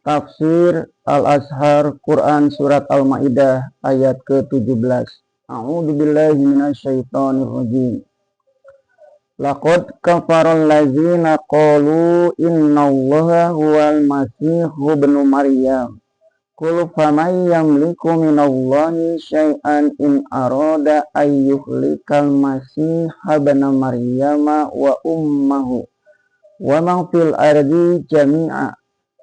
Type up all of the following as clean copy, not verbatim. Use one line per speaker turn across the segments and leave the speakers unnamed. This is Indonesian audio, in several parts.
Tafsir Al-Azhar Quran Surat Al-Ma'idah ayat ke-17. A'udzubillahi minasyaitonirrajim. Laqad kafaral ladzina qalu innallaha huwal masihu ibnu Maryam. Qul faman yamliku minallahi syai'an in arada ayyuhlikal masiha ibna Maryama wa ummahu wa man fil ardi jami'a.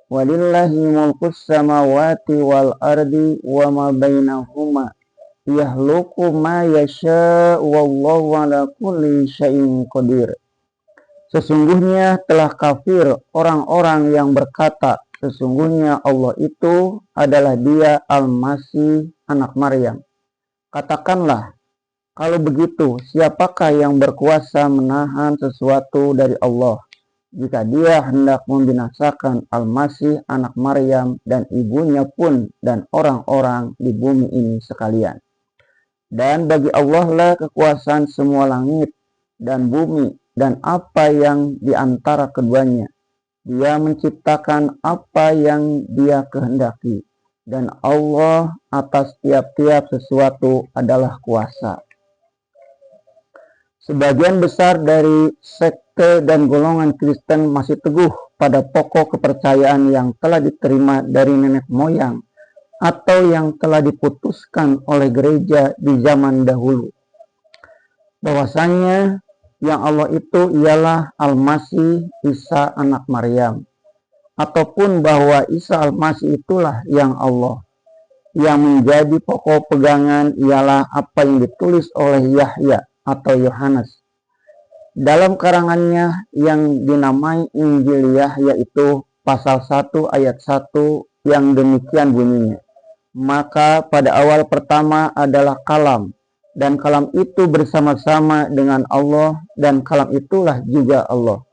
Walillahi mulkus samawati wal ardi wa ma bainahuma yahluku ma yasha wallahu ala kulli syai'in qadir. Sesungguhnya telah kafir orang-orang yang berkata sesungguhnya Allah itu adalah Dia Al-Masih anak Maryam. Katakanlah, kalau begitu siapakah yang berkuasa menahan sesuatu dari Allah jika Dia hendak membinasakan Al-Masih anak Maryam dan ibunya pun dan orang-orang di bumi ini sekalian. Dan bagi Allah lah kekuasaan semua langit dan bumi dan apa yang di antara keduanya. Dia menciptakan apa yang Dia kehendaki, dan Allah atas tiap-tiap sesuatu adalah kuasa. Sebagian besar dari sekte dan golongan Kristen masih teguh pada pokok kepercayaan yang telah diterima dari nenek moyang atau yang telah diputuskan oleh gereja di zaman dahulu. Bahwasanya yang Allah itu ialah Al-Masih Isa anak Maryam, ataupun bahwa Isa Al-Masih itulah yang Allah. Yang menjadi pokok pegangan ialah apa yang ditulis oleh Yahya atau Yohanes dalam karangannya yang dinamai Injil Yahya itu pasal 1 ayat 1 yang demikian bunyinya. Maka pada awal pertama adalah kalam, dan kalam itu bersama-sama dengan Allah, dan kalam itulah juga Allah.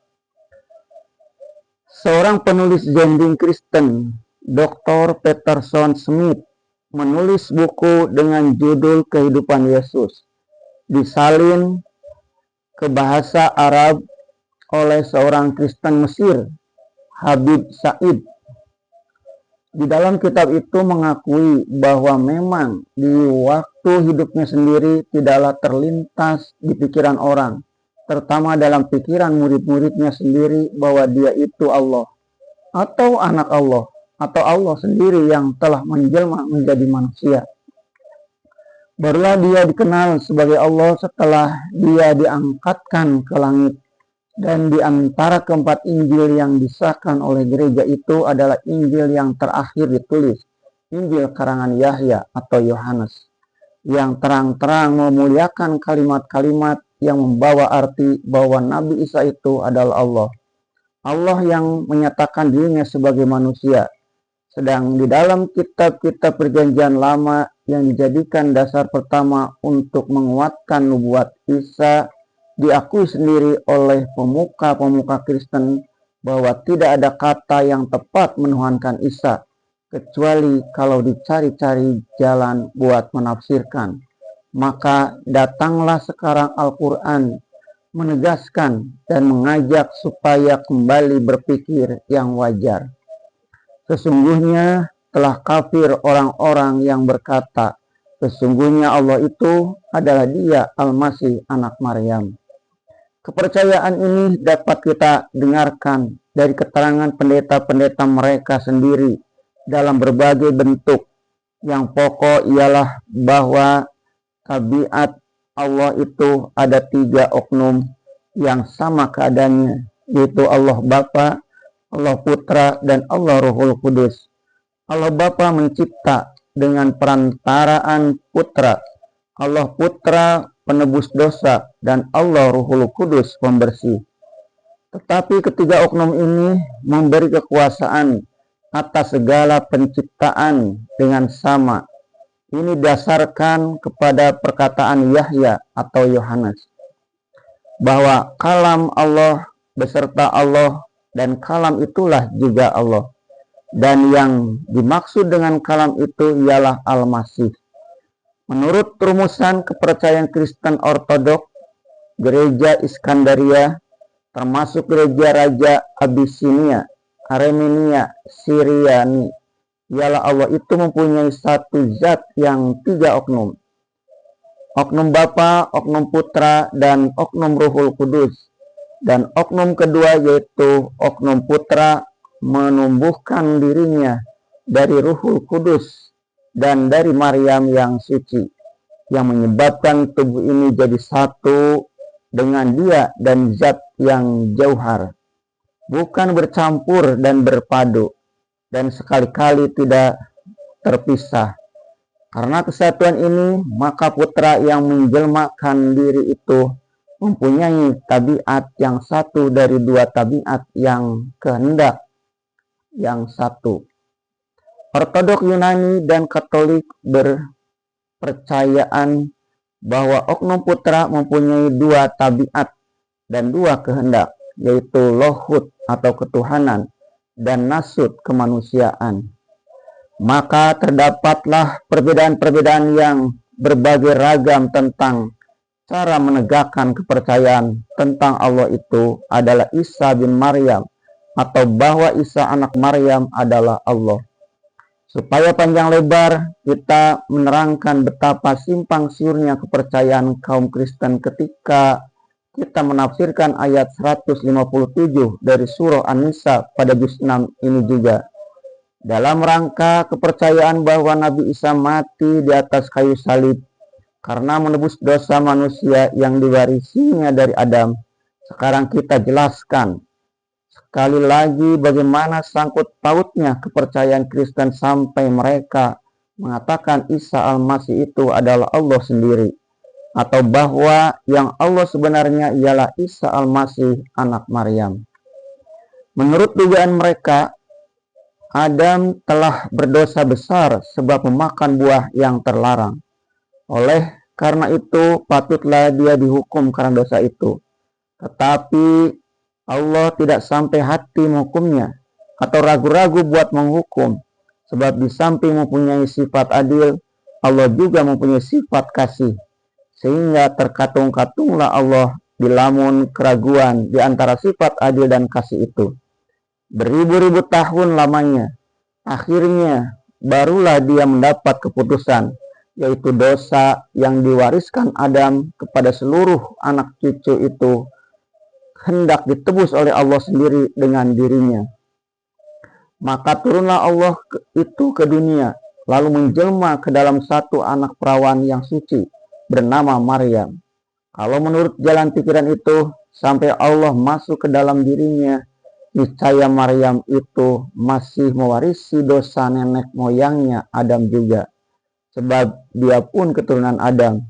Seorang penulis jending Kristen, Dr. Peterson Smith, menulis buku dengan judul Kehidupan Yesus, disalin ke bahasa Arab oleh seorang Kristen Mesir, Habib Said. Di dalam kitab itu mengakui bahwa memang di waktu hidupnya sendiri tidaklah terlintas di pikiran orang, terutama dalam pikiran murid-muridnya sendiri, bahwa Dia itu Allah, atau anak Allah, atau Allah sendiri yang telah menjelma menjadi manusia. Barulah Dia dikenal sebagai Allah setelah Dia diangkatkan ke langit. Dan di antara keempat Injil yang disahkan oleh gereja itu adalah Injil yang terakhir ditulis, Injil karangan Yahya atau Yohanes, yang terang-terang memuliakan kalimat-kalimat yang membawa arti bahwa Nabi Isa itu adalah Allah. Allah yang menyatakan dirinya sebagai manusia. Sedang di dalam kitab-kitab perjanjian lama yang dijadikan dasar pertama untuk menguatkan nubuat Isa, diakui sendiri oleh pemuka-pemuka Kristen bahwa tidak ada kata yang tepat menuhankan Isa, kecuali kalau dicari-cari jalan buat menafsirkan. Maka datanglah sekarang Al-Quran menegaskan dan mengajak supaya kembali berpikir yang wajar. Sesungguhnya telah kafir orang-orang yang berkata, sesungguhnya Allah itu adalah Dia Al-Masih anak Maryam. Kepercayaan ini dapat kita dengarkan dari keterangan pendeta-pendeta mereka sendiri dalam berbagai bentuk. Yang pokok ialah bahwa tabiat Allah itu ada 3 oknum yang sama keadaannya, yaitu Allah Bapa, Allah Putra, dan Allah Ruhul Kudus. Allah Bapa mencipta dengan perantaraan Putra, Allah Putra penebus dosa, dan Allah Ruhul Kudus pembersih. Tetapi ketiga oknum ini memberi kekuasaan atas segala penciptaan dengan sama. Ini dasarkan kepada perkataan Yahya atau Yohanes, bahwa kalam Allah beserta Allah, dan kalam itulah juga Allah. Dan yang dimaksud dengan kalam itu ialah Al-Masih. Menurut rumusan kepercayaan Kristen Ortodok, Gereja Iskandaria, termasuk Gereja Raja Abyssinia, Aremenia Siriani, ialah Allah itu mempunyai satu zat yang tiga oknum. Oknum Bapa, oknum Putra, dan oknum Ruhul Kudus. Dan oknum kedua yaitu oknum Putra menumbuhkan dirinya dari Ruhul Kudus dan dari Maryam yang suci, yang menyebabkan tubuh ini jadi satu dengan Dia dan zat yang jauhar, bukan bercampur dan berpadu, dan sekali-kali tidak terpisah. Karena kesatuan ini, maka Putra yang menjelmakan diri itu mempunyai tabiat yang satu dari dua tabiat yang kehendak yang satu. Ortodok Yunani dan Katolik berpercayaan bahwa oknum Putra mempunyai dua tabiat dan dua kehendak, yaitu lohut atau ketuhanan dan nasut kemanusiaan. Maka terdapatlah perbedaan-perbedaan yang berbagai ragam tentang cara menegakkan kepercayaan tentang Allah itu adalah Isa bin Maryam, atau bahwa Isa anak Maryam adalah Allah. Supaya panjang lebar kita menerangkan betapa simpang siurnya kepercayaan kaum Kristen ketika kita menafsirkan ayat 157 dari surah An-Nisa pada juz 6 ini juga. Dalam rangka kepercayaan bahwa Nabi Isa mati di atas kayu salib karena menebus dosa manusia yang diwarisinya dari Adam, sekarang kita jelaskan sekali lagi bagaimana sangkut pautnya kepercayaan Kristen sampai mereka mengatakan Isa Al-Masih itu adalah Allah sendiri, atau bahwa yang Allah sebenarnya ialah Isa Al-Masih anak Maryam. Menurut dugaan mereka, Adam telah berdosa besar sebab memakan buah yang terlarang. Oleh karena itu patutlah dia dihukum karena dosa itu. Tetapi Allah tidak sampai hati menghukumnya atau ragu-ragu buat menghukum, sebab di samping mempunyai sifat adil, Allah juga mempunyai sifat kasih, sehingga terkatung-katunglah Allah di lamun keraguan di antara sifat adil dan kasih itu. Beribu-ribu tahun lamanya, akhirnya barulah dia mendapat keputusan, yaitu dosa yang diwariskan Adam kepada seluruh anak cucu itu hendak ditebus oleh Allah sendiri dengan dirinya. Maka turunlah Allah itu ke dunia, lalu menjelma ke dalam satu anak perawan yang suci bernama Maryam. Kalau menurut jalan pikiran itu, sampai Allah masuk ke dalam dirinya, niscaya Maryam itu masih mewarisi dosa nenek moyangnya Adam juga, sebab dia pun keturunan Adam.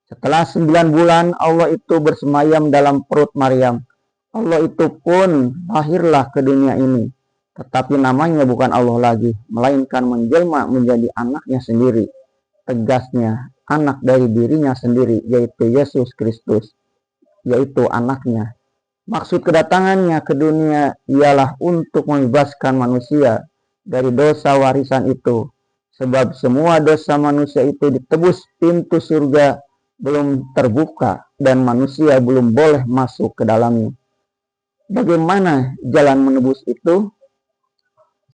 Setelah 9 bulan Allah itu bersemayam dalam perut Maryam, Allah itu pun lahirlah ke dunia ini, tetapi namanya bukan Allah lagi, melainkan menjelma menjadi anaknya sendiri, tegasnya anak dari dirinya sendiri, yaitu Yesus Kristus, yaitu anaknya. Maksud kedatangannya ke dunia ialah untuk membebaskan manusia dari dosa warisan itu, sebab semua dosa manusia itu ditebus pintu surga belum terbuka dan manusia belum boleh masuk ke dalamnya. Bagaimana jalan menebus itu?